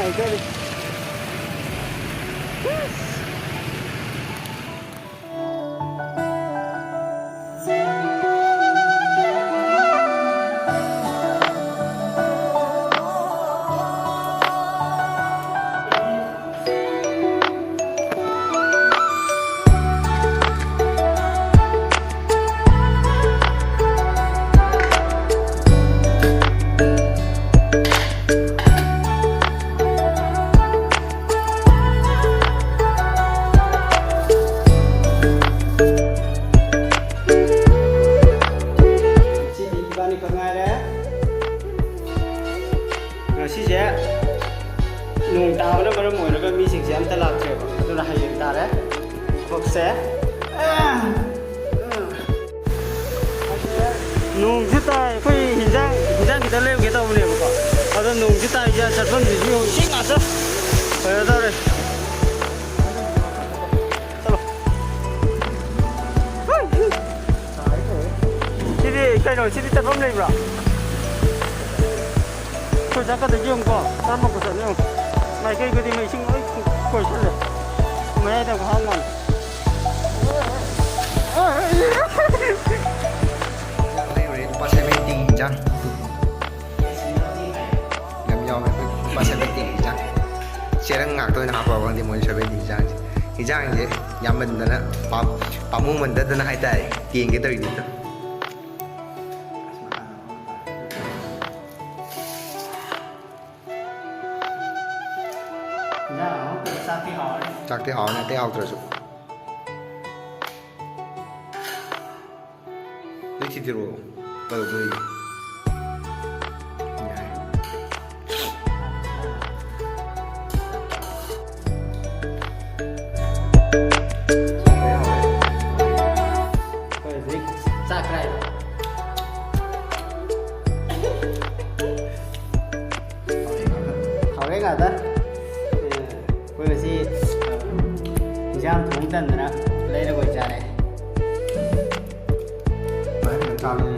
ꯅꯨꯡꯉꯥꯏꯖꯔꯤ ꯉꯁꯤꯁꯦ ꯅꯣꯡ ꯇꯥꯕꯅ ꯃꯔꯝ ꯑꯣꯏꯔꯒ ꯃꯤꯁꯤꯡꯁꯦ ꯑꯝꯇ ꯂꯥꯛꯇ꯭ꯔꯦꯕ ꯑꯗꯨꯅ ꯍꯌꯦꯡ ꯇꯥꯔꯦ ꯊꯕꯛꯁꯦ ꯅꯣꯡꯁꯨ ꯇꯥꯏ ꯑꯩꯈꯣꯏ ꯍꯤꯟꯖꯥꯡ ꯈꯤꯇ ꯂꯩꯔꯨꯒꯦ ꯇꯧꯕꯅꯦꯕꯀꯣ ꯑꯗꯣ ꯅꯣꯡꯁꯨ ꯇꯥꯏꯁꯦ ꯆꯠꯐꯝꯁꯤꯁꯨ ꯏꯁꯤꯡ ꯉꯥꯛꯇ ꯐꯔꯗꯧꯔꯦ ꯆꯠꯂꯣ ꯁꯤꯗꯤ ꯀꯩꯅꯣ ꯁꯤꯗꯤ ꯆꯠꯐꯝ ꯂꯩꯕ꯭ꯔꯥ ꯈꯣꯏ ꯆꯠꯀꯗꯣꯏꯁꯤ ꯌꯦꯡꯉꯨꯀꯣ ꯀꯔꯝꯕ ꯈꯨꯆꯠꯅꯣ ꯌꯦꯡꯉꯨ ꯃꯥꯏꯀꯩ ꯈꯨꯗꯤꯡꯃꯛ ꯏꯁꯤꯡ ꯂꯣꯏ ꯀꯣꯏꯁꯜꯂꯦ ꯃꯌꯥꯏꯗ ꯉꯥꯏꯍꯥꯛ ꯉꯥꯟ lupa 70 Giang ngắm nhau với lupa 70 Giang xe đang ngạc tôi hạp vào bằng thì muốn 70 Giang thì Giang gì nhà mình là bà mua mình đó hai tay tiền cái tôi gì đó chắc thì họ này tới học rồi đấy thì rồi bờ bơi hầu hết là đó bây giờ thì giam thúng tần rồi đó đây là gọi trà này đấy mình cho lên